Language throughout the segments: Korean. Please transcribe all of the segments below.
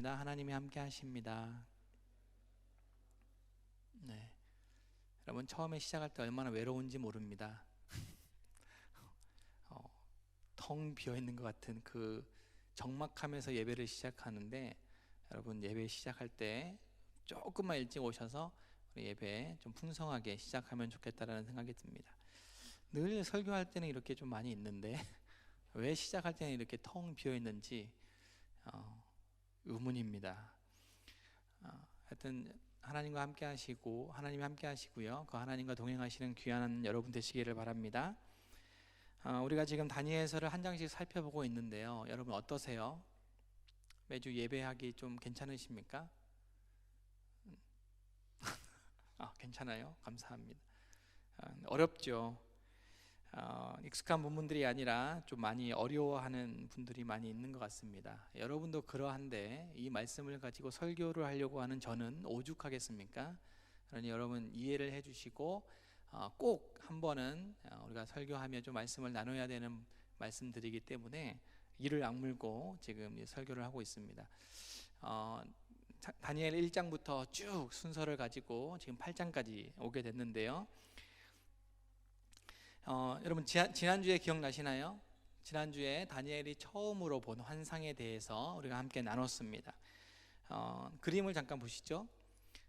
하나님이 함께 하십니다. 네, 여러분 처음에 시작할 때 얼마나 외로운지 모릅니다. 어, 텅 비어 있는 것 같은 그 적막함에서 예배를 시작하는데, 여러분 예배 시작할 때 조금만 일찍 오셔서 우리 예배 좀 풍성하게 시작하면 좋겠다라는 생각이 듭니다. 늘 설교할 때는 이렇게 좀 많이 있는데 왜 시작할 때는 이렇게 텅 비어 있는지 의문입니다. 하여튼 하나님과 함께 하시고 하나님이 함께 하시고요, 그 하나님과 동행하시는 귀한 여러분 되시기를 바랍니다. 우리가 지금 다니엘서를 한 장씩 살펴보고 있는데요, 여러분 어떠세요? 매주 예배하기 좀 괜찮으십니까? 괜찮아요? 감사합니다. 어렵죠. 익숙한 부분들이 아니라 좀 많이 어려워하는 분들이 많이 있는 것 같습니다. 여러분도 그러한데 이 말씀을 가지고 설교를 하려고 하는 저는 오죽하겠습니까? 그러니 여러분 이해를 해주시고 꼭 한 번은 우리가 설교하며 좀 말씀을 나눠야 되는 말씀들이기 때문에 이를 악물고 지금 설교를 하고 있습니다. 다니엘 1장부터 쭉 순서를 가지고 지금 8장까지 오게 됐는데요, 여러분 지난주에 기억나시나요? 지난주에 다니엘이 처음으로 본 환상에 대해서 우리가 함께 나눴습니다. 그림을 잠깐 보시죠.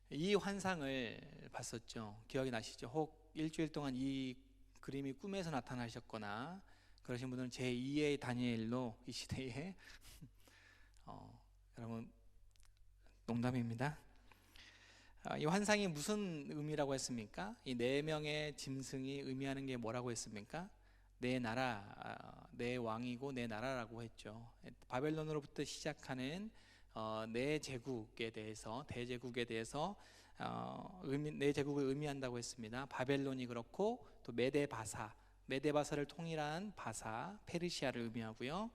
이 환상을 봤었죠. 기억이 나시죠? 혹 일주일 동안 이 그림이 꿈에서 나타나셨거나 그러신 분들은 제2의 다니엘로 이 시대에 여러분 농담입니다. 이 환상이 무슨 의미라고 했습니까? 이 4명의 짐승이 의미하는 게 뭐라고 했습니까? 내 나라, 내 왕이고 내 나라라고 했죠. 바벨론으로부터 시작하는 네 제국에 대해서, 대제국에 대해서 네 제국을 의미한다고 했습니다. 바벨론이 그렇고 또 메데바사를 통일한 바사, 페르시아를 의미하고요.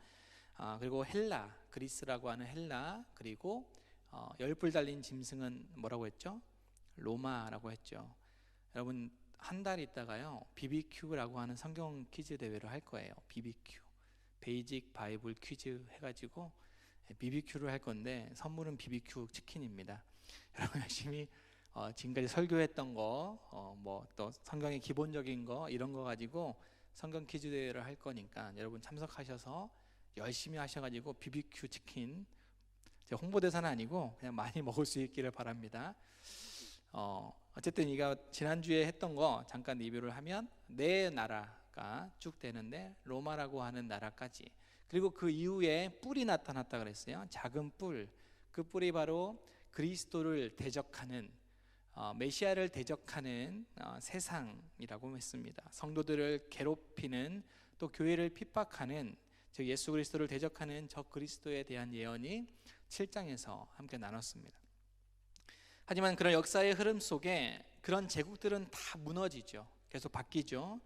그리고 헬라, 그리스라고 하는 헬라, 그리고 열불 달린 짐승은 뭐라고 했죠? 로마라고 했죠. 여러분 한 달 있다가요, BBQ라고 하는 성경 퀴즈 대회를 할 거예요. BBQ, 베이직 바이블 퀴즈 해가지고 BBQ를 할 건데 선물은 BBQ 치킨입니다. 여러분 열심히 지금까지 설교했던 거, 뭐 또 성경의 기본적인 거 이런 거 가지고 성경 퀴즈 대회를 할 거니까 여러분 참석하셔서 열심히 하셔가지고 BBQ 치킨, 홍보대사는 아니고 그냥 많이 먹을 수 있기를 바랍니다. 어쨌든 이거 지난주에 했던 거 잠깐 리뷰를 하면 네 나라가 쭉 되는데 로마라고 하는 나라까지, 그리고 그 이후에 뿔이 나타났다 그랬어요. 작은 뿔, 그 뿔이 바로 그리스도를 대적하는 메시아를 대적하는 세상이라고 했습니다. 성도들을 괴롭히는, 또 교회를 핍박하는, 즉 예수 그리스도를 대적하는 저 그리스도에 대한 예언이 7장에서 함께 나눴습니다. 하지만 그런 역사의 흐름 속에 그런 제국들은 다 무너지죠. 계속 바뀌죠.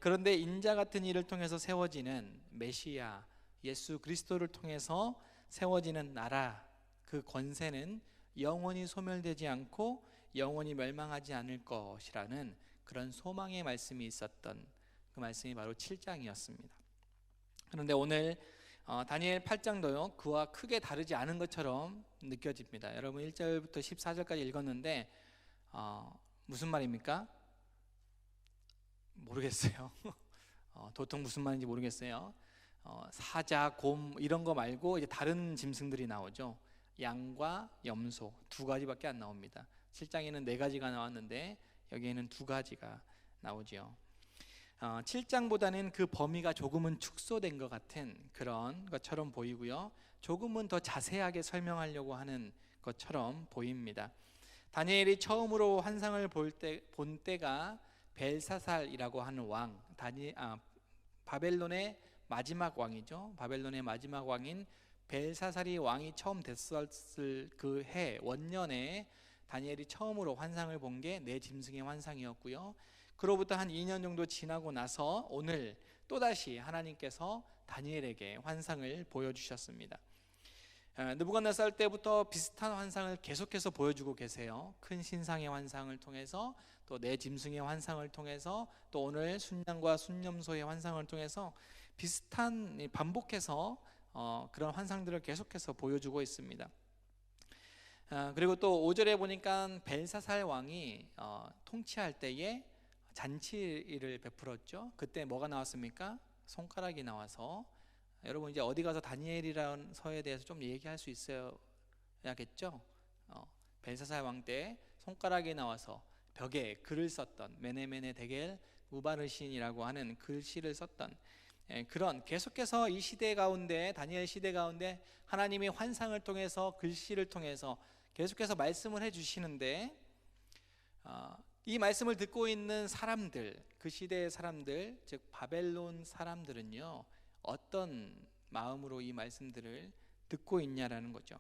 그런데 인자 같은 이를 통해서 세워지는 메시아 예수 그리스도를 통해서 세워지는 나라, 그 권세는 영원히 소멸되지 않고 영원히 멸망하지 않을 것이라는 그런 소망의 말씀이 있었던 그 말씀이 바로 7장이었습니다. 그런데 오늘 다니엘 8장도요 그와 크게 다르지 않은 것처럼 느껴집니다. 여러분 1절부터 14절까지 읽었는데 무슨 말입니까? 모르겠어요. 도통 무슨 말인지 모르겠어요. 사자, 곰 이런 거 말고 이제 다른 짐승들이 나오죠. 양과 염소 2가지밖에 안 나옵니다. 7장에는 4가지가 나왔는데 여기에는 2가지가 나오죠. 7장보다는 그 범위가 조금은 축소된 것 같은 그런 것처럼 보이고요, 조금은 더 자세하게 설명하려고 하는 것처럼 보입니다. 다니엘이 처음으로 환상을 본 때가 벨사살이라고 하는 왕, 바벨론의 마지막 왕이죠. 바벨론의 마지막 왕인 벨사살이 왕이 처음 됐었을 그 해 원년에 다니엘이 처음으로 환상을 본 게 네 짐승의 환상이었고요, 그로부터 한 2년 정도 지나고 나서 오늘 또다시 하나님께서 다니엘에게 환상을 보여주셨습니다. 느부갓네살 때부터 비슷한 환상을 계속해서 보여주고 계세요. 큰 신상의 환상을 통해서, 또 네 짐승의 환상을 통해서, 또 오늘 순양과 순염소의 환상을 통해서 비슷한 반복해서 그런 환상들을 계속해서 보여주고 있습니다. 그리고 또 5절에 보니까 벨사살 왕이 통치할 때에 잔치를 베풀었죠. 그때 뭐가 나왔습니까? 손가락이 나와서. 여러분 이제 어디 가서 다니엘이라는 서에 대해서 좀 얘기할 수 있어야겠죠. 벨사살 왕 때 손가락이 나와서 벽에 글을 썼던 메네메네 데겔 우바르신이라고 하는 글씨를 썼던 그런 계속해서 이 시대 가운데, 다니엘 시대 가운데 하나님이 환상을 통해서 글씨를 통해서 계속해서 말씀을 해주시는데, 이 말씀을 듣고 있는 사람들, 그 시대의 사람들, 즉 바벨론 사람들은요 어떤 마음으로 이 말씀들을 듣고 있냐라는 거죠.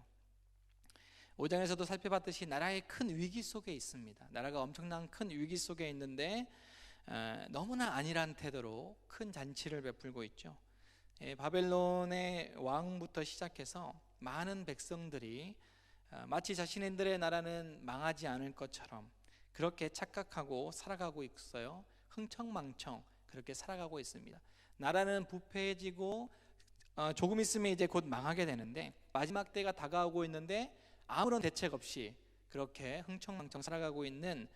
5장에서도 살펴봤듯이 나라의 큰 위기 속에 있습니다. 나라가 엄청난 큰 위기 속에 있는데 너무나 안일한 태도로 큰 잔치를 베풀고 있죠. 바벨론의 왕부터 시작해서 많은 백성들이 마치 자신들의 나라는 망하지 않을 것처럼 그렇게 착각하고 살아가고 있어요. 흥청망청 그렇게 살아가고 있습니다. 나라는 부패해지고 조금 있으면 이제 곧 망하게 되는데, 마지막 때가 다가오고 있는데 아무런 대책 없이 그렇게 흥청망청 살아가고 있는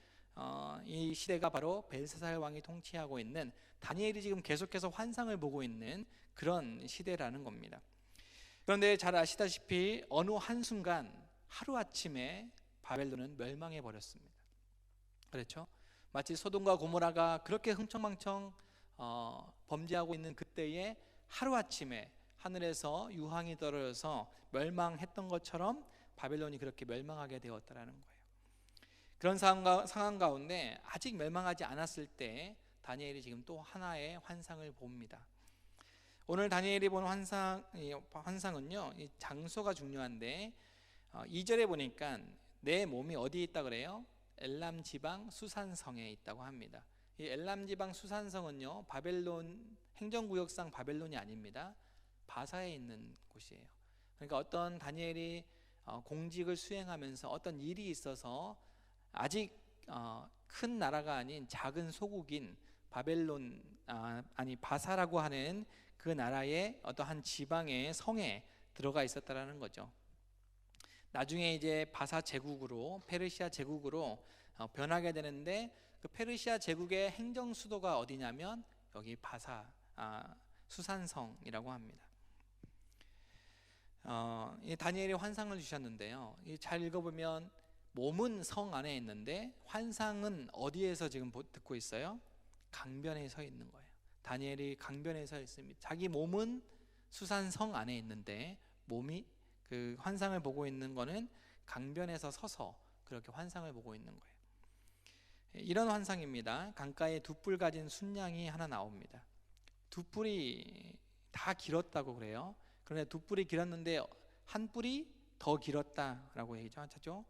이 시대가 바로 벨사살 왕이 통치하고 있는, 다니엘이 지금 계속해서 환상을 보고 있는 그런 시대라는 겁니다. 그런데 잘 아시다시피 어느 한순간 하루아침에 바벨론은 멸망해 버렸습니다. 그렇죠? 마치 소돔과 고모라가 그렇게 흥청망청 범죄하고 있는 그때에 하루아침에 하늘에서 유황이 떨어져서 멸망했던 것처럼 바벨론이 그렇게 멸망하게 되었다라는 거예요. 그런 상황 가운데 아직 멸망하지 않았을 때 다니엘이 지금 또 하나의 환상을 봅니다. 오늘 다니엘이 본 환상은요, 이 장소가 중요한데 2절에 보니까 내 몸이 어디에 있다 그래요? 엘람 지방 수산성에 있다고 합니다. 이 엘람 지방 수산성은요 바벨론 행정구역상 바벨론이 아닙니다. 바사에 있는 곳이에요. 그러니까 어떤 다니엘이 공직을 수행하면서 어떤 일이 있어서 아직 큰 나라가 아닌 작은 소국인 바벨론 바사라고 하는 그 나라의 어떠한 지방의 성에 들어가 있었다라는 거죠. 나중에 이제 바사 제국으로, 페르시아 제국으로 변하게 되는데, 그 페르시아 제국의 행정 수도가 어디냐면 여기 바사 수산성이라고 합니다. 이 다니엘이 환상을 주셨는데요, 잘 읽어보면 몸은 성 안에 있는데 환상은 어디에서 지금 듣고 있어요? 강변에 서 있는 거예요. 다니엘이 강변에 서 있습니다. 자기 몸은 수산성 안에 있는데 몸이 그 환상을 보고 있는 거는 강변에서 서서 그렇게 환상을 보고 있는 거예요. 이런 환상입니다. 강가에 두 뿔 가진 순양이 하나 나옵니다. 두 뿔이 다 길었다고 그래요. 그런데 두 뿔이 길었는데 한 뿔이 더 길었다라고 얘기하죠.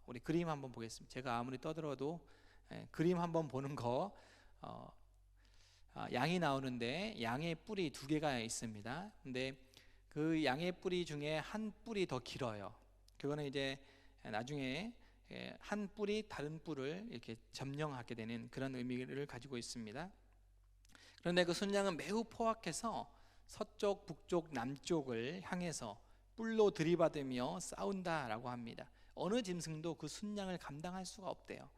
우리 그림 한번 보겠습니다. 제가 아무리 떠들어도 그림 한번 보는 거, 양이 나오는데 양의 뿔이 두 개가 있습니다. 근데 그 양의 뿔이 중에 한 뿔이 더 길어요. 그거는 이제 나중에 한 뿔이 다른 뿔을 이렇게 점령하게 되는 그런 의미를 가지고 있습니다. 그런데 그 순양은 매우 포악해서 서쪽, 북쪽, 남쪽을 향해서 뿔로 들이받으며 싸운다라고 합니다. 어느 짐승도 그 순양을 감당할 수가 없대요.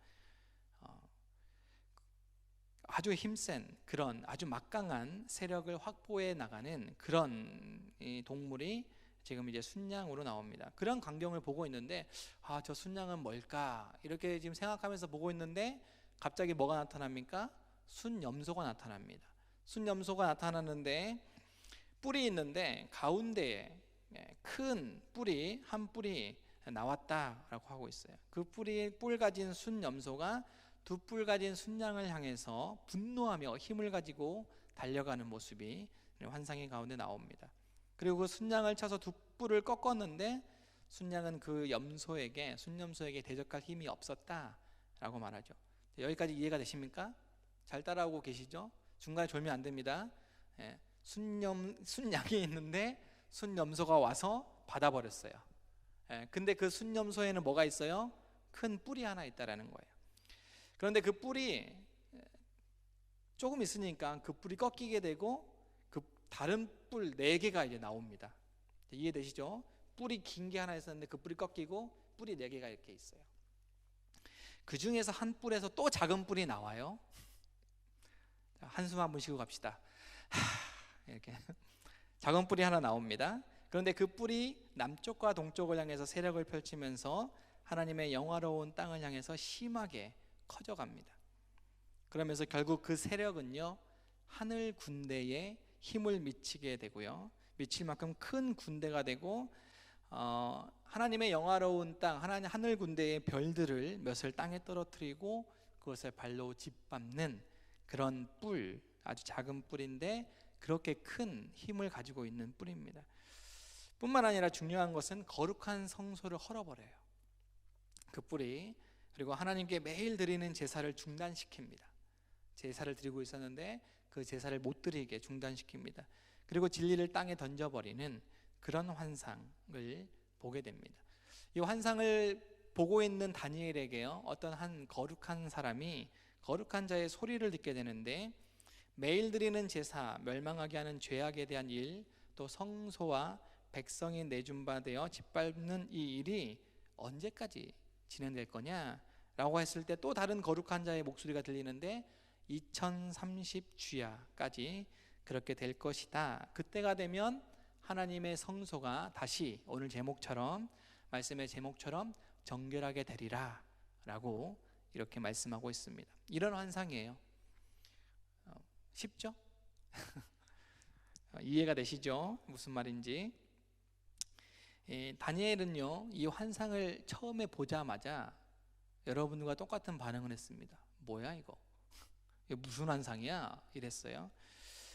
아주 힘센 그런 아주 막강한 세력을 확보해 나가는 그런 동물이 지금 이제 순양으로 나옵니다. 그런 광경을 보고 있는데 저 순양은 뭘까? 이렇게 지금 생각하면서 보고 있는데 갑자기 뭐가 나타납니까? 순염소가 나타납니다. 순염소가 나타나는데 뿔이 있는데 가운데에 큰 뿔이 한 뿔이 나왔다라고 하고 있어요. 그 뿔 가진 순염소가 두 뿔 가진 순양을 향해서 분노하며 힘을 가지고 달려가는 모습이 환상의 가운데 나옵니다. 그리고 그 순양을 쳐서 두 뿔을 꺾었는데 순양은 그 순염소에게 대적할 힘이 없었다라고 말하죠. 여기까지 이해가 되십니까? 잘 따라오고 계시죠? 중간에 졸면 안 됩니다. 순양이 있는데 순염소가 와서 받아버렸어요. 근데 그 순염소에는 뭐가 있어요? 큰 뿔이 하나 있다라는 거예요. 그런데 그 뿔이 조금 있으니까 그 뿔이 꺾이게 되고 그 다른 뿔 4개가 이제 나옵니다. 이해되시죠? 뿔이 긴 게 하나 있었는데 그 뿔이 꺾이고 뿔이 4개가 이렇게 있어요. 그 중에서 한 뿔에서 또 작은 뿔이 나와요. 한숨 한번 쉬고 갑시다. 이렇게 작은 뿔이 하나 나옵니다. 그런데 그 뿔이 남쪽과 동쪽을 향해서 세력을 펼치면서 하나님의 영화로운 땅을 향해서 심하게 커져갑니다. 그러면서 결국 그 세력은요, 하늘 군대에 힘을 미치게 되고요, 미칠 만큼 큰 군대가 되고 하나님의 영화로운 땅, 하늘 군대의 별들을 몇을 땅에 떨어뜨리고 그것을 발로 짓밟는 그런 뿔, 아주 작은 뿔인데 그렇게 큰 힘을 가지고 있는 뿔입니다. 뿐만 아니라 중요한 것은 거룩한 성소를 헐어버려요, 그 뿔이. 그리고 하나님께 매일 드리는 제사를 중단시킵니다. 제사를 드리고 있었는데 그 제사를 못 드리게 중단시킵니다. 그리고 진리를 땅에 던져버리는 그런 환상을 보게 됩니다. 이 환상을 보고 있는 다니엘에게요, 어떤 한 거룩한 사람이 거룩한 자의 소리를 듣게 되는데, 매일 드리는 제사, 멸망하게 하는 죄악에 대한 일, 또 성소와 백성이 내준바되어 짓밟는 이 일이 언제까지 진행될 거냐 라고 했을 때 또 다른 거룩한 자의 목소리가 들리는데 2030주야까지 그렇게 될 것이다. 그때가 되면 하나님의 성소가 다시 오늘 제목처럼, 말씀의 제목처럼 정결하게 되리라 라고 이렇게 말씀하고 있습니다. 이런 환상이에요. 쉽죠? 이해가 되시죠? 무슨 말인지. 다니엘은요, 이 환상을 처음에 보자마자 여러분과 똑같은 반응을 했습니다. 뭐야 이거? 이게 무슨 환상이야? 이랬어요.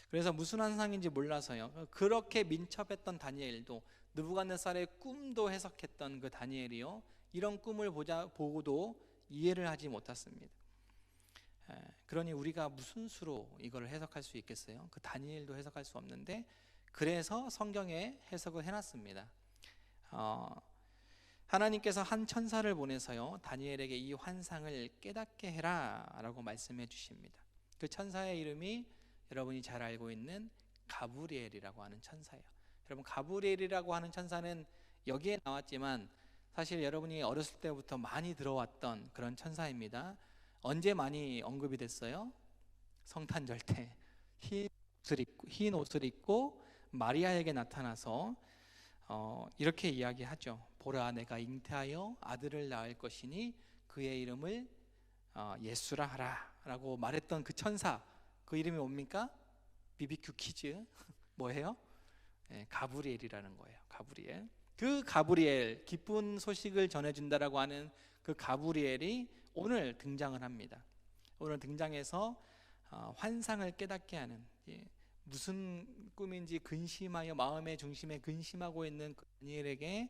그래서 무슨 환상인지 몰라서요, 그렇게 민첩했던 다니엘도, 느부갓네살의 꿈도 해석했던 그 다니엘이요, 이런 꿈을 보고도 이해를 하지 못했습니다. 그러니 우리가 무슨 수로 이걸 해석할 수 있겠어요? 그 다니엘도 해석할 수 없는데, 그래서 성경에 해석을 해놨습니다. 하나님께서 한 천사를 보내서요, 다니엘에게 이 환상을 깨닫게 해라 라고 말씀해 주십니다. 그 천사의 이름이 여러분이 잘 알고 있는 가브리엘이라고 하는 천사예요. 여러분, 가브리엘이라고 하는 천사는 여기에 나왔지만 사실 여러분이 어렸을 때부터 많이 들어왔던 그런 천사입니다. 언제 많이 언급이 됐어요? 성탄절 때 흰 옷을 입고 마리아에게 나타나서 이렇게 이야기하죠. 보라, 내가 잉태하여 아들을 낳을 것이니 그의 이름을 예수라 하라 라고 말했던 그 천사, 그 이름이 뭡니까? BBQ 퀴즈 뭐예요? 가브리엘이라는 거예요. 가브리엘. 그 가브리엘, 기쁜 소식을 전해준다라고 하는 그 가브리엘이 오늘 등장을 합니다. 오늘 등장해서 환상을 깨닫게 하는, 무슨 꿈인지 근심하여 마음의 중심에 근심하고 있는 그 다니엘에게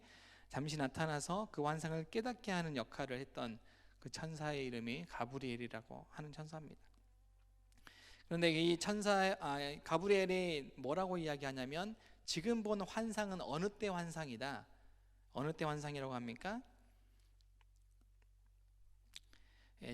잠시 나타나서 그 환상을 깨닫게 하는 역할을 했던 그 천사의 이름이 가브리엘이라고 하는 천사입니다. 그런데 이 가브리엘이 뭐라고 이야기하냐면, 지금 본 환상은 어느 때 환상이다. 어느 때 환상이라고 합니까?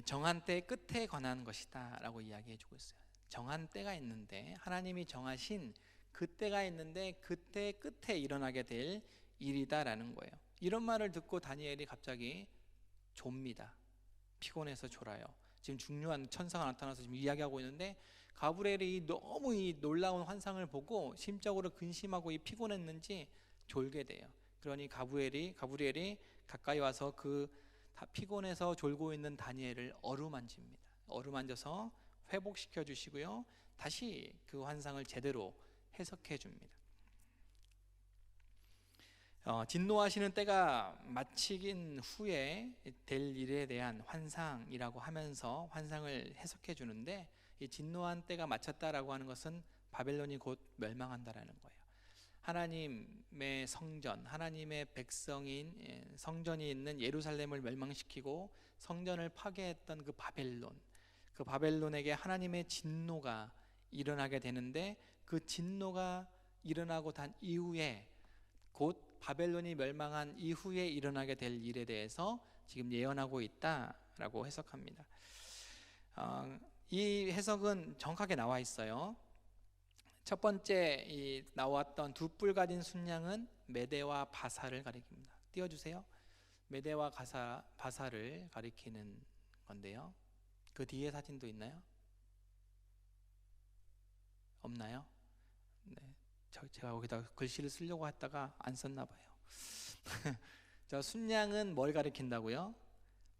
정한 때 끝에 관한 것이다 라고 이야기해 주고 있어요. 정한 때가 있는데, 하나님이 정하신 그 때가 있는데 그때 끝에 일어나게 될 일이다 라는 거예요. 이런 말을 듣고 다니엘이 갑자기 좁니다. 피곤해서 졸아요. 지금 중요한 천사가 나타나서 지금 이야기하고 있는데, 가브리엘이 너무 이 놀라운 환상을 보고 심적으로 근심하고 피곤했는지 졸게 돼요. 그러니 가브리엘이 가까이 와서 그 피곤해서 졸고 있는 다니엘을 어루만집니다. 어루만져서 회복시켜 주시고요, 다시 그 환상을 제대로 해석해 줍니다. 진노하시는 때가 마치긴 후에 될 일에 대한 환상이라고 하면서 환상을 해석해 주는데, 이 진노한 때가 마쳤다라고 하는 것은 바벨론이 곧 멸망한다라는 거예요. 하나님의 성전, 하나님의 백성인 성전이 있는 예루살렘을 멸망시키고 성전을 파괴했던 그 바벨론에게 하나님의 진노가 일어나게 되는데, 그 진노가 일어나고 단 이후에, 곧 바벨론이 멸망한 이후에 일어나게 될 일에 대해서 지금 예언하고 있다라고 해석합니다. 이 해석은 정확하게 나와 있어요. 첫 번째 나왔던 두 뿔 가진 순양은 메대와 바사를 가리킵니다. 띄워주세요. 메대와 바사를 가리키는 건데요. 그 뒤에 사진도 있나요? 없나요? 네, 제가 거기다 글씨를 쓰려고 했다가 안 썼나 봐요. 저 순양은 뭘 가리킨다고요?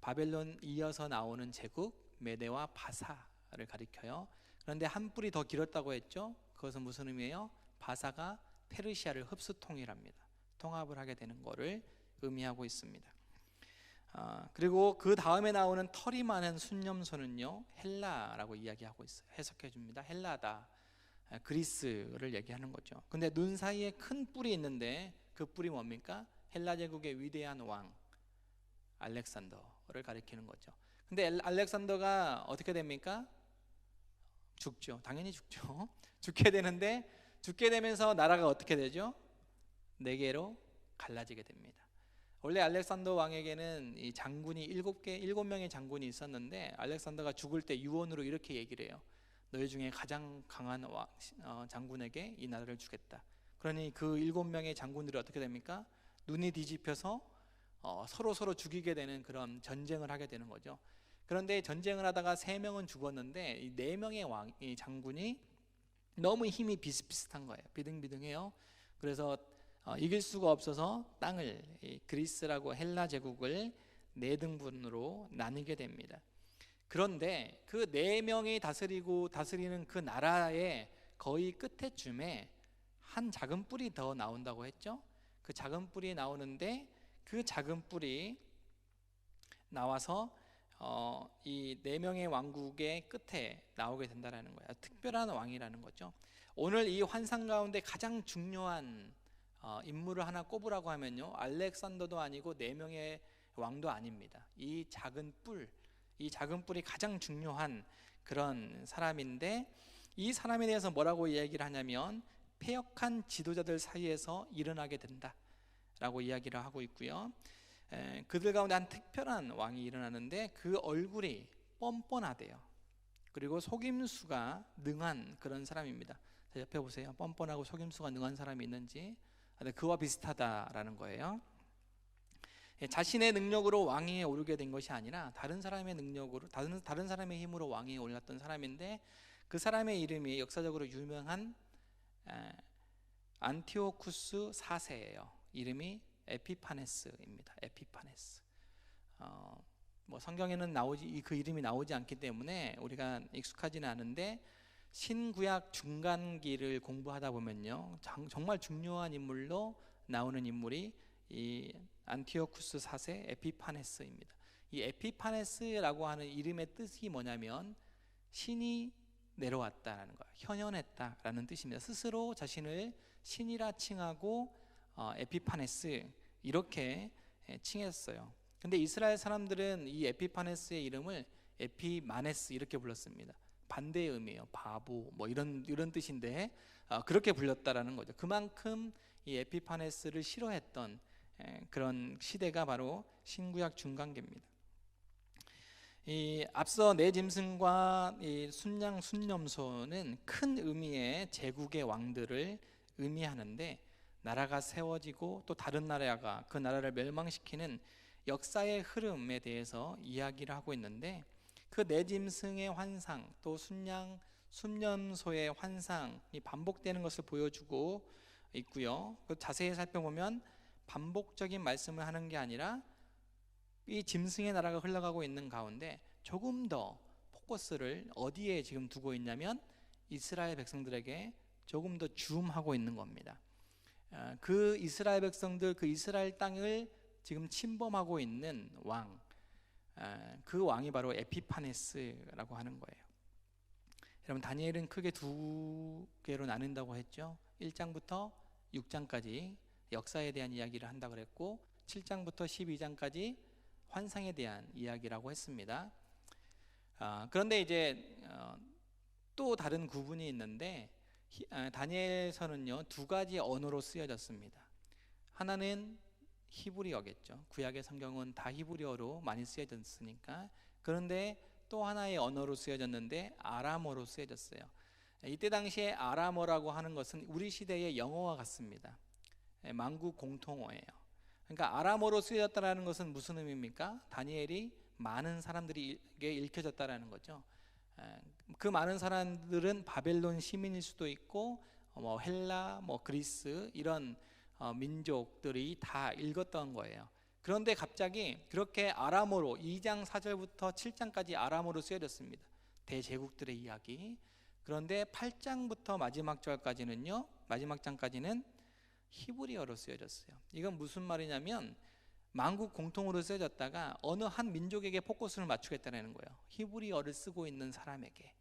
바벨론 이어서 나오는 제국 메대와 바사를 가리켜요. 그런데 한 뿔이 더 길었다고 했죠? 그것은 무슨 의미예요? 바사가 페르시아를 흡수 통일합니다. 통합을 하게 되는 것을 의미하고 있습니다. 그리고 그 다음에 나오는 털이 많은 순념소는요, 헬라라고 이야기하고 있어요. 해석해 줍니다. 헬라다, 그리스를 얘기하는 거죠. 근데 눈 사이에 큰 뿔이 있는데 그 뿔이 뭡니까? 헬라 제국의 위대한 왕 알렉산더를 가리키는 거죠. 근데 알렉산더가 어떻게 됩니까? 죽죠. 당연히 죽죠. 죽게 되는데, 죽게 되면서 나라가 어떻게 되죠? 네 개로 갈라지게 됩니다. 원래 알렉산더 왕에게는 이 장군이 7명의 장군이 있었는데, 알렉산더가 죽을 때 유언으로 이렇게 얘기를 해요. 너희 중에 가장 강한 장군에게 이 나라를 주겠다. 그러니 그 7명의 장군들이 어떻게 됩니까? 눈이 뒤집혀서 서로 죽이게 되는 그런 전쟁을 하게 되는 거죠. 그런데 전쟁을 하다가 3명은 죽었는데 이 4명의 이 장군이 너무 힘이 비슷비슷한 거예요. 비등비등해요. 그래서 이길 수가 없어서 땅을, 그리스라고 헬라 제국을 4등분으로 나누게 됩니다. 그런데 그 4명이 다스리는 그 나라의 거의 끝에쯤에 한 작은 뿔이 더 나온다고 했죠. 그 작은 뿔이 나오는데, 그 작은 뿔이 나와서 이 4명의 왕국의 끝에 나오게 된다는 거예요. 특별한 왕이라는 거죠. 오늘 이 환상 가운데 가장 중요한 인물을 하나 꼽으라고 하면요, 알렉산더도 아니고 4명의 왕도 아닙니다. 이 작은 뿔이 가장 중요한 그런 사람인데, 이 사람에 대해서 뭐라고 이야기를 하냐면 패역한 지도자들 사이에서 일어나게 된다라고 이야기를 하고 있고요. 그들 가운데 한 특별한 왕이 일어나는데 그 얼굴이 뻔뻔하대요. 그리고 속임수가 능한 그런 사람입니다. 자, 옆에 보세요. 뻔뻔하고 속임수가 능한 사람이 있는지. 그와 비슷하다라는 거예요. 자신의 능력으로 왕위에 오르게 된 것이 아니라 다른 사람의 능력으로, 다른 사람의 힘으로 왕위에 올랐던 사람인데, 그 사람의 이름이 역사적으로 유명한 안티오쿠스 4세예요. 이름이 에피파네스입니다. 에피파네스. 뭐 성경에는 그 이름이 나오지 않기 때문에 우리가 익숙하지는 않은데, 신구약 중간기를 공부하다 보면요, 정말 중요한 인물로 나오는 인물이 이 안티오쿠스 4세 에피파네스입니다. 이 에피파네스라고 하는 이름의 뜻이 뭐냐면 신이 내려왔다라는 거예요. 현현했다라는 뜻입니다. 스스로 자신을 신이라 칭하고 에피파네스 이렇게 칭했어요. 근데 이스라엘 사람들은 이 에피파네스의 이름을 에피마네스 이렇게 불렀습니다. 반대의 의미예요. 바보 뭐 이런 뜻인데 그렇게 불렸다라는 거죠. 그만큼 이 에피파네스를 싫어했던 그런 시대가 바로 신구약 중간기입니다. 이 앞서 네 짐승과 이 순양 순념소는 큰 의미의 제국의 왕들을 의미하는데, 나라가 세워지고 또 다른 나라가 그 나라를 멸망시키는 역사의 흐름에 대해서 이야기를 하고 있는데, 그 네 짐승의 환상 또 순양 순념소의 환상이 반복되는 것을 보여주고 있고요. 자세히 살펴보면 반복적인 말씀을 하는 게 아니라 이 짐승의 나라가 흘러가고 있는 가운데 조금 더 포커스를 어디에 지금 두고 있냐면 이스라엘 백성들에게 조금 더 줌하고 있는 겁니다. 그 이스라엘 백성들, 그 이스라엘 땅을 지금 침범하고 있는 왕, 그 왕이 바로 에피파네스라고 하는 거예요. 여러분, 다니엘은 크게 2개로 나눈다고 했죠. 1장부터 6장까지 역사에 대한 이야기를 한다고 그랬고, 7장부터 12장까지 환상에 대한 이야기라고 했습니다. 그런데 이제 또 다른 구분이 있는데, 다니엘서는요 2가지 언어로 쓰여졌습니다. 하나는 히브리어겠죠. 구약의 성경은 다 히브리어로 많이 쓰여졌으니까. 그런데 또 하나의 언어로 쓰여졌는데 아람어로 쓰여졌어요. 이때 당시에 아람어라고 하는 것은 우리 시대의 영어와 같습니다. 만국 공통어예요. 그러니까 아람어로 쓰여졌다라는 것은 무슨 의미입니까? 다니엘이 많은 사람들에게 읽혀졌다라는 거죠. 그 많은 사람들은 바벨론 시민일 수도 있고 뭐 헬라, 뭐 그리스 이런 민족들이 다 읽었던 거예요. 그런데 갑자기 그렇게 아람어로 2장 4절부터 7장까지 아람어로 쓰여졌습니다. 대제국들의 이야기. 그런데 8장부터 마지막 절까지는요, 마지막 장까지는 히브리어로 쓰여졌어요. 이건 무슨 말이냐면 만국 공통으로 쓰여졌다가 어느 한 민족에게 포커스를 맞추겠다는 거예요. 히브리어를 쓰고 있는 사람에게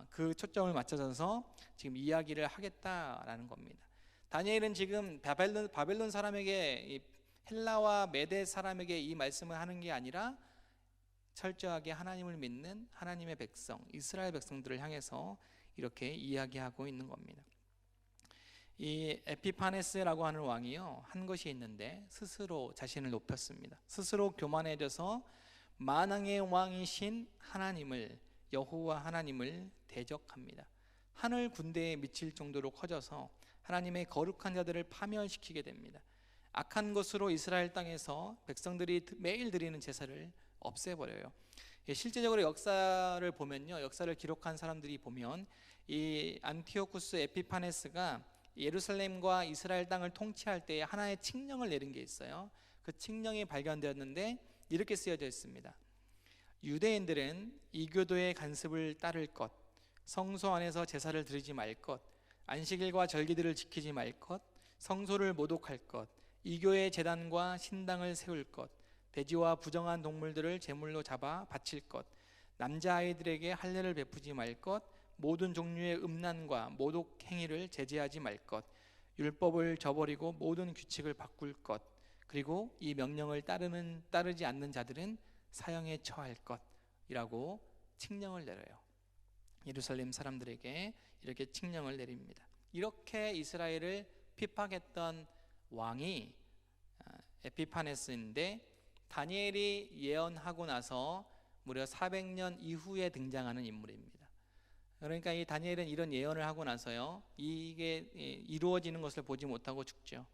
그 초점을 맞춰서 지금 이야기를 하겠다라는 겁니다. 다니엘은 지금 바벨론 사람에게, 헬라와 메대 사람에게 이 말씀을 하는 게 아니라 철저하게 하나님을 믿는 하나님의 백성, 이스라엘 백성들을 향해서 이렇게 이야기하고 있는 겁니다. 이 에피파네스라고 하는 왕이요, 한 것이 있는데 스스로 자신을 높였습니다. 스스로 교만해져서 만왕의 왕이신 하나님을, 여호와 하나님을 대적합니다. 하늘 군대에 미칠 정도로 커져서 하나님의 거룩한 자들을 파멸시키게 됩니다. 악한 것으로 이스라엘 땅에서 백성들이 매일 드리는 제사를 없애버려요. 실제적으로 역사를 보면요, 역사를 기록한 사람들이 보면 이 안티오쿠스 에피파네스가 예루살렘과 이스라엘 땅을 통치할 때 하나의 칙령을 내린 게 있어요. 그 칙령이 발견되었는데 이렇게 쓰여져 있습니다. 유대인들은 이교도의 간습을 따를 것, 성소 안에서 제사를 드리지 말 것, 안식일과 절기들을 지키지 말 것, 성소를 모독할 것, 이교의 제단과 신당을 세울 것, 돼지와 부정한 동물들을 제물로 잡아 바칠 것, 남자아이들에게 할례를 베푸지 말 것, 모든 종류의 음란과 모독 행위를 제재하지 말 것, 율법을 저버리고 모든 규칙을 바꿀 것, 그리고 이 명령을 따르지 않는 자들은 사형에 처할 것이라고 칙령을 내려요. 예루살렘 사람들에게 이렇게 칙령을 내립니다. 이렇게 이스라엘을 핍박했던 왕이 에피파네스인데, 다니엘이 예언하고 나서 무려 400년 이후에 등장하는 인물입니다. 그러니까 이 다니엘은 이런 예언을 하고 나서요, 이게 이루어지는 것을 보지 못하고 죽죠.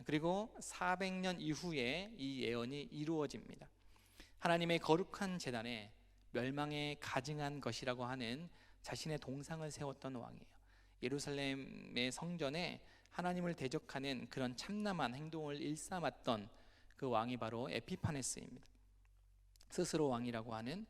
그리고 400년 이후에 이 예언이 이루어집니다. 하나님의 거룩한 제단에 멸망에 가증한 것이라고 하는 자신의 동상을 세웠던 왕이에요. 예루살렘의 성전에 하나님을 대적하는 그런 참남한 행동을 일삼았던 그 왕이 바로 에피파네스입니다. 스스로 왕이라고 하는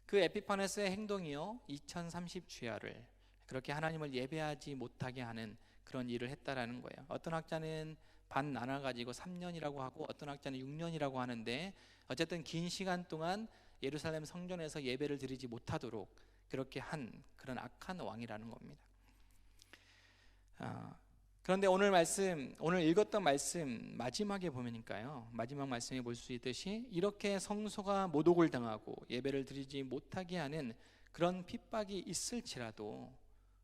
그 에피파네스의 행동이요, 2030주야를 그렇게 하나님을 예배하지 못하게 하는 그런 일을 했다라는 거예요. 어떤 학자는 반 나눠가지고 3년이라고 하고 어떤 학자는 6년이라고 하는데, 어쨌든 긴 시간 동안 예루살렘 성전에서 예배를 드리지 못하도록 그렇게 한 그런 악한 왕이라는 겁니다. 그런데 오늘 읽었던 말씀 마지막에 보면니까요, 마지막 말씀에 볼 수 있듯이 이렇게 성소가 모독을 당하고 예배를 드리지 못하게 하는 그런 핍박이 있을지라도,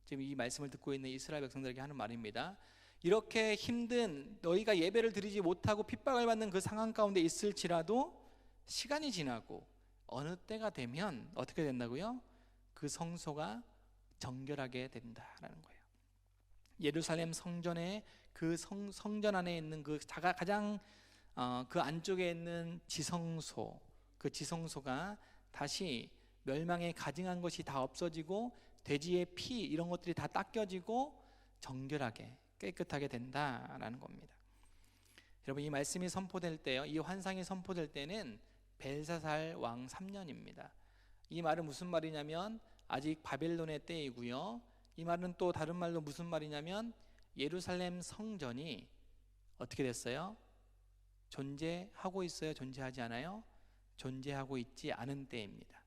지금 이 말씀을 듣고 있는 이스라엘 백성들에게 하는 말입니다. 이렇게 힘든, 너희가 예배를 드리지 못하고 핍박을 받는 그 상황 가운데 있을지라도 시간이 지나고 어느 때가 되면 어떻게 된다고요? 그 성소가 정결하게 된다라는 거예요. 예루살렘 성전의 그 성전 안에 있는 그 가장 그 안쪽에 있는 지성소, 그 지성소가 다시 멸망에 가증한 것이 다 없어지고 돼지의 피 이런 것들이 다 닦여지고 정결하게 깨끗하게 된다라는 겁니다. 여러분, 이 말씀이 선포될 때요, 이 환상이 선포될 때는 벨사살 왕 3년입니다. 이 말은 무슨 말이냐면 아직 바벨론의 때이고요, 이 말은 또 다른 말로 무슨 말이냐면 예루살렘 성전이 어떻게 됐어요? 존재하고 있어요? 존재하지 않아요? 존재하고 있지 않은 때입니다.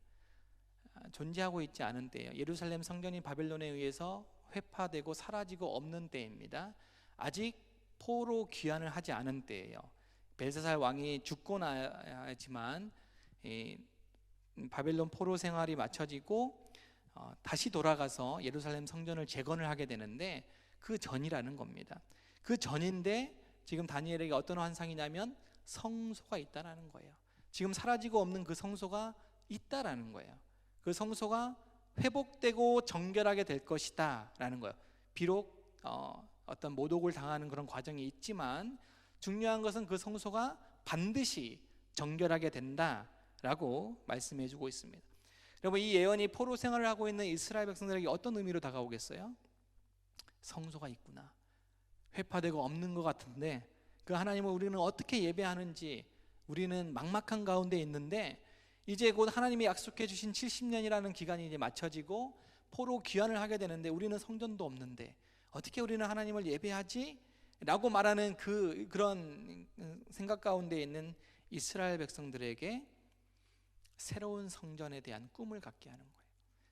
존재하고 있지 않은 때예요. 예루살렘 성전이 바벨론에 의해서 회파되고 사라지고 없는 때입니다. 아직 포로 귀환을 하지 않은 때예요. 벨사살 왕이 죽고 나야지만 바벨론 포로 생활이 마쳐지고 다시 돌아가서 예루살렘 성전을 재건을 하게 되는데, 그 전이라는 겁니다. 그 전인데 지금 다니엘에게 어떤 환상이냐면 성소가 있다라는 거예요. 지금 사라지고 없는 그 성소가 있다라는 거예요. 그 성소가 회복되고 정결하게 될 것이다 라는 거예요. 비록 어떤 모독을 당하는 그런 과정이 있지만 중요한 것은 그 성소가 반드시 정결하게 된다라고 말씀해 주고 있습니다. 여러분, 이 예언이 포로 생활을 하고 있는 이스라엘 백성들에게 어떤 의미로 다가오겠어요? 성소가 있구나, 회파되고 없는 것 같은데 그 하나님을 우리는 어떻게 예배하는지 우리는 막막한 가운데 있는데 이제 곧 하나님이 약속해 주신 70년이라는 기간이 이제 맞춰지고 포로 귀환을 하게 되는데 우리는 성전도 없는데 어떻게 우리는 하나님을 예배하지? 라고 말하는 그런 생각 가운데 있는 이스라엘 백성들에게 새로운 성전에 대한 꿈을 갖게 하는 거예요.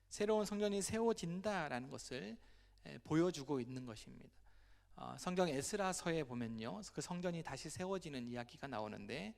새로운 성전이 세워진다라는 것을 보여주고 있는 것입니다. 성경 에스라서에 보면요, 그 성전이 다시 세워지는 이야기가 나오는데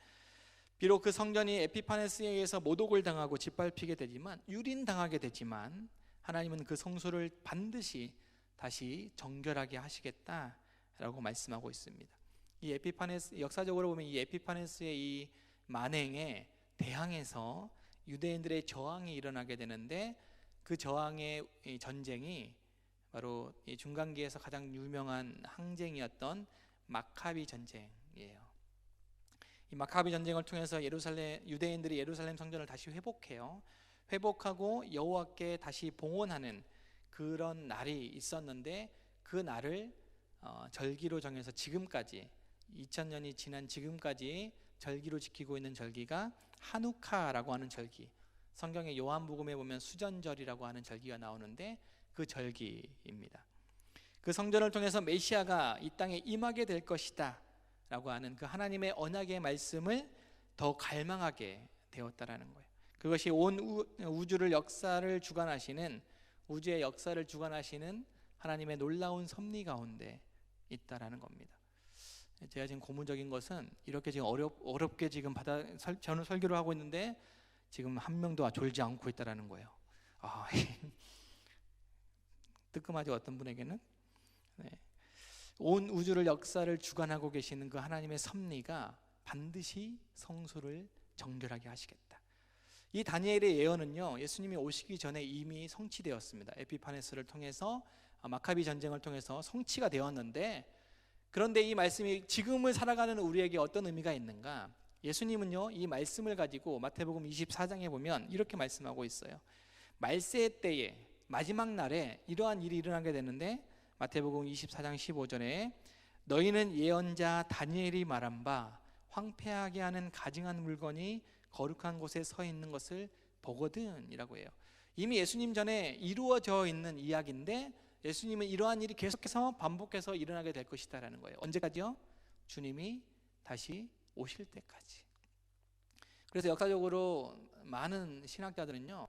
비록 그 성전이 에피파네스에 의해서 모독을 당하고 짓밟히게 되지만 유린당하게 되지만 하나님은 그 성소를 반드시 다시 정결하게 하시겠다라고 말씀하고 있습니다. 이 에피파네스, 역사적으로 보면 이 에피파네스의 이 만행에 대항해서 유대인들의 저항이 일어나게 되는데 그 저항의 전쟁이 바로 이 중간기에서 가장 유명한 항쟁이었던 마카비 전쟁이에요. 이 마카비 전쟁을 통해서 유대인들이 예루살렘 성전을 다시 회복해요. 회복하고 여호와께 다시 봉헌하는 그런 날이 있었는데 그 날을 절기로 정해서 지금까지 2000년이 지난 지금까지 절기로 지키고 있는 절기가 하누카라고 하는 절기, 성경의 요한복음에 보면 수전절이라고 하는 절기가 나오는데 그 절기입니다. 그 성전을 통해서 메시아가 이 땅에 임하게 될 것이다 라고 하는 그 하나님의 언약의 말씀을 더 갈망하게 되었다라는 거예요. 그것이 온 우주의 역사를 주관하시는 하나님의 놀라운 섭리 가운데 있다라는 겁니다. 제가 지금 고문적인 것은 이렇게 지금 어렵게 지금 저는 설교를 하고 있는데 지금 한 명도 졸지 않고 있다라는 거예요. 뜨끔하죠, 어떤 분에게는. 네. 온 우주를 역사를 주관하고 계시는 그 하나님의 섭리가 반드시 성소를 정결하게 하시겠다. 이 다니엘의 예언은요, 예수님이 오시기 전에 이미 성취되었습니다. 에피파네스를 통해서, 마카비 전쟁을 통해서 성취가 되었는데, 그런데 이 말씀이 지금을 살아가는 우리에게 어떤 의미가 있는가? 예수님은요, 이 말씀을 가지고 마태복음 24장에 보면 이렇게 말씀하고 있어요. 말세 때에, 마지막 날에 이러한 일이 일어나게 되는데, 마태복음 24장 15절에 너희는 예언자 다니엘이 말한 바 황폐하게 하는 가증한 물건이 거룩한 곳에 서 있는 것을 보거든 이라고 해요. 이미 예수님 전에 이루어져 있는 이야기인데 예수님은 이러한 일이 계속해서 반복해서 일어나게 될 것이다 라는 거예요. 언제까지요? 주님이 다시 오실 때까지. 그래서 역사적으로 많은 신학자들은요,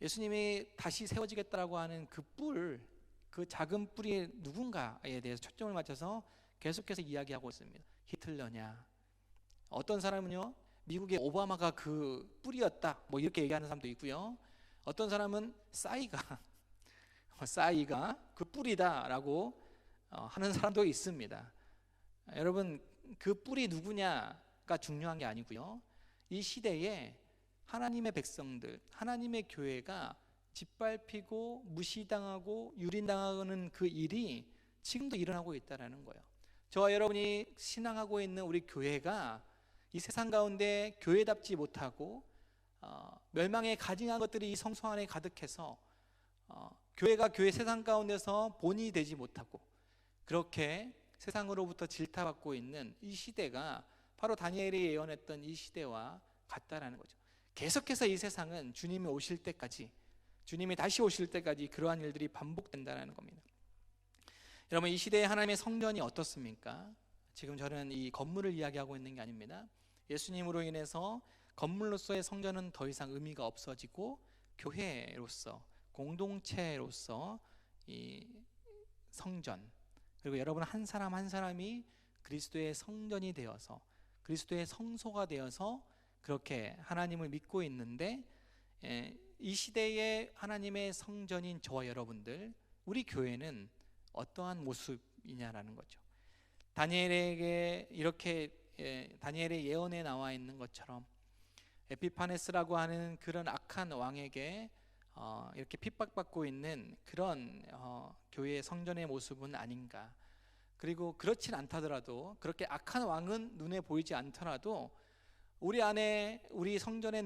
예수님이 다시 세워지겠다라고 하는 그 작은 뿔이 누군가에 대해서 초점을 맞춰서 계속해서 이야기하고 있습니다. 히틀러냐, 어떤 사람은요, 미국의 오바마가 그 뿔이었다 뭐 이렇게 얘기하는 사람도 있고요, 어떤 사람은 싸이가 그 뿔이다라고 하는 사람도 있습니다. 여러분, 그 뿔이 누구냐가 중요한 게 아니고요, 이 시대에 하나님의 백성들, 하나님의 교회가 짓밟히고 무시당하고 유린당하는 그 일이 지금도 일어나고 있다는 거예요. 저와 여러분이 신앙하고 있는 우리 교회가 이 세상 가운데 교회답지 못하고 멸망에 가증한 것들이 이 성소 안에 가득해서 교회가 교회 세상 가운데서 본이 되지 못하고 그렇게 세상으로부터 질타받고 있는 이 시대가 바로 다니엘이 예언했던 이 시대와 같다라는 거죠. 계속해서 이 세상은 주님이 오실 때까지, 주님이 다시 오실 때까지 그러한 일들이 반복된다는 겁니다. 여러분, 이 시대의 하나님의 성전이 어떻습니까? 지금 저는 이 건물을 이야기하고 있는 게 아닙니다. 예수님으로 인해서 건물로서의 성전은 더 이상 의미가 없어지고 교회로서, 공동체로서 이 성전, 그리고 여러분 한 사람 한 사람이 그리스도의 성전이 되어서, 그리스도의 성소가 되어서 그렇게 하나님을 믿고 있는데, 이 시대의 하나님의 성전인 저와 여러분들, 우리 교회는 어떠한 모습이냐라는 거죠. 다니엘의 예언에 나와 있는 것처럼 에피파네스라고 하는 그런 악한 왕에게 이렇게 핍박받고 있는 그런 교회의 성전의 모습은 아닌가. 그리고 그렇진 않다더라도, 그렇게 악한 왕은 눈에 보이지 않더라도 우리 안에, 우리 성전의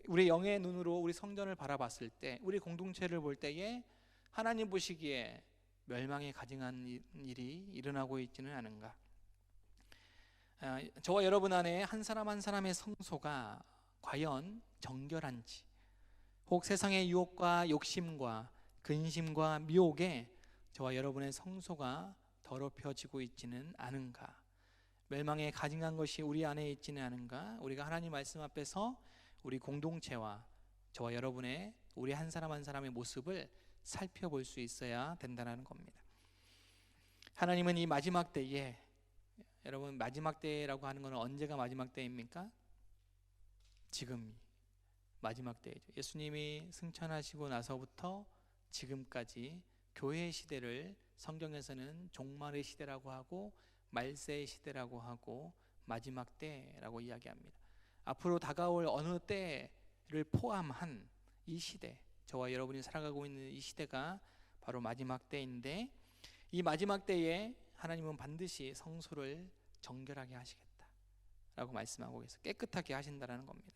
우리 영의 눈으로 우리 성전을 바라봤을 때, 우리 공동체를 볼 때에 하나님 보시기에 멸망에 가증한 일이 일어나고 있지는 않은가. 저와 여러분 안에 한 사람 한 사람의 성소가 과연 정결한지, 혹 세상의 유혹과 욕심과 근심과 미혹에 저와 여러분의 성소가 더럽혀지고 있지는 않은가. 멸망에 가증한 것이 우리 안에 있지는 않은가. 우리가 하나님 말씀 앞에서 우리 공동체와 저와 여러분의, 우리 한 사람 한 사람의 모습을 살펴볼 수 있어야 된다는 겁니다. 하나님은 이 마지막 때에, 여러분 마지막 때라고 하는 것은 언제가 마지막 때입니까? 지금 마지막 때이죠. 예수님이 승천하시고 나서부터 지금까지 교회의 시대를 성경에서는 종말의 시대라고 하고 말세의 시대라고 하고 마지막 때라고 이야기합니다. 앞으로 다가올 어느 때를 포함한 이 시대, 저와 여러분이 살아가고 있는 이 시대가 바로 마지막 때인데, 이 마지막 때에 하나님은 반드시 성소를 정결하게 하시겠다라고 말씀하고 계세요. 깨끗하게 하신다라는 겁니다.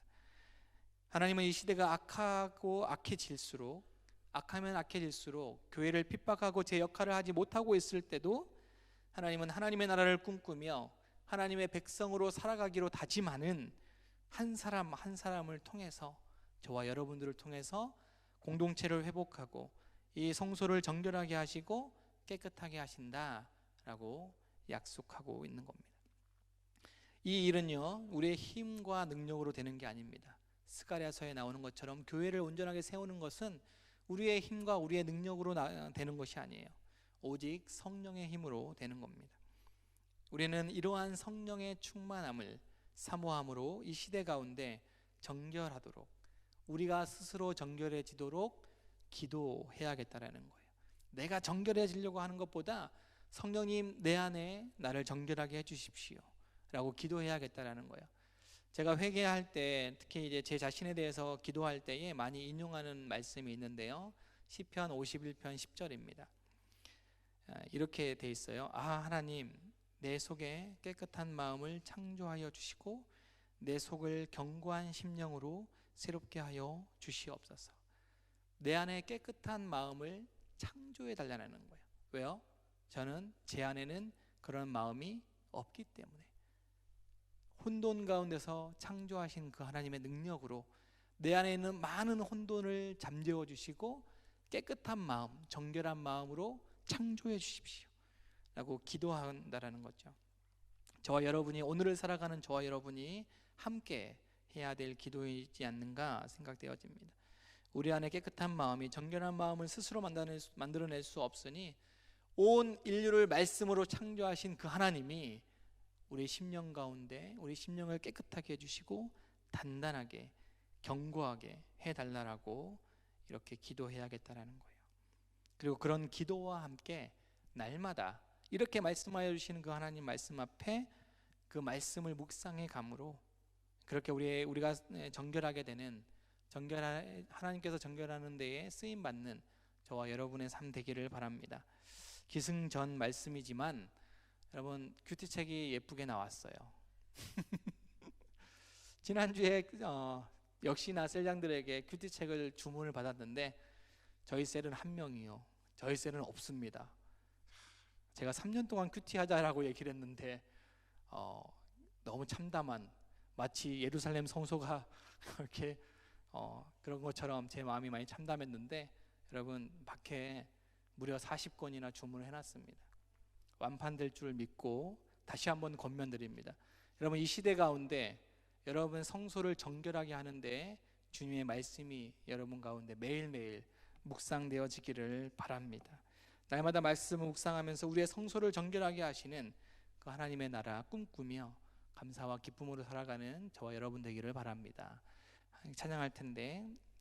하나님은 이 시대가 악하고 악해질수록, 악하면 악해질수록 교회를 핍박하고 제 역할을 하지 못하고 있을 때도 하나님은 하나님의 나라를 꿈꾸며 하나님의 백성으로 살아가기로 다짐하는 한 사람 한 사람을 통해서, 저와 여러분들을 통해서 공동체를 회복하고 이 성소를 정결하게 하시고 깨끗하게 하신다라고 약속하고 있는 겁니다. 이 일은요, 우리의 힘과 능력으로 되는 게 아닙니다. 스가랴서에 나오는 것처럼 교회를 온전하게 세우는 것은 우리의 힘과 우리의 능력으로 되는 것이 아니에요. 오직 성령의 힘으로 되는 겁니다. 우리는 이러한 성령의 충만함을 사모함으로 이 시대 가운데 정결하도록, 우리가 스스로 정결해지도록 기도해야겠다라는 거예요. 내가 정결해지려고 하는 것보다 성령님 내 안에 나를 정결하게 해주십시오 라고 기도해야겠다라는 거예요. 제가 회개할 때, 특히 이제 제 자신에 대해서 기도할 때에 많이 인용하는 말씀이 있는데요, 시편 51편 10절입니다. 이렇게 돼 있어요. 하나님, 내 속에 깨끗한 마음을 창조하여 주시고 내 속을 견고한 심령으로 새롭게 하여 주시옵소서. 내 안에 깨끗한 마음을 창조해 달라는 거예요. 왜요? 저는 제 안에는 그런 마음이 없기 때문에. 혼돈 가운데서 창조하신 그 하나님의 능력으로 내 안에 있는 많은 혼돈을 잠재워 주시고 깨끗한 마음, 정결한 마음으로 창조해 주십시오 라고 기도한다라는 거죠. 저와 여러분이, 오늘을 살아가는 저와 여러분이 함께 해야 될 기도이지 않는가 생각되어집니다. 우리 안에 깨끗한 마음이, 정결한 마음을 스스로 만들어낼 수 없으니 온 인류를 말씀으로 창조하신 그 하나님이 우리 심령 가운데 우리 심령을 깨끗하게 해주시고 단단하게 견고하게 해달라고 이렇게 기도해야겠다라는 거예요. 그리고 그런 기도와 함께 날마다 이렇게 말씀하여 주시는 그 하나님 말씀 앞에 그 말씀을 묵상해 감으로 그렇게 우리가 정결하게 되는, 하나님께서 정결하는 데에 쓰임 받는 저와 여러분의 삶 되기를 바랍니다. 기승전 말씀이지만 여러분, 큐티책이 예쁘게 나왔어요. 지난주에 역시나 셀장들에게 큐티책을 주문을 받았는데 저희 셀은 한 명이요, 저희 셀은 없습니다. 제가 3년 동안 큐티 하자라고 얘기를 했는데 너무 참담한, 마치 예루살렘 성소가 그렇게 그런 것처럼 제 마음이 많이 참담했는데, 여러분 밖에 무려 40권이나 주문을 해놨습니다. 완판될 줄 믿고 다시 한번 권면드립니다. 여러분, 이 시대 가운데 여러분 성소를 정결하게 하는데 주님의 말씀이 여러분 가운데 매일매일 묵상되어지기를 바랍니다. 날마다 말씀을 묵상하면서 우리의 성소를 정결하게 하시는 그 하나님의 나라 꿈꾸며 감사와 기쁨으로 살아가는 저와 여러분 되기를 바랍니다. 찬양할 텐데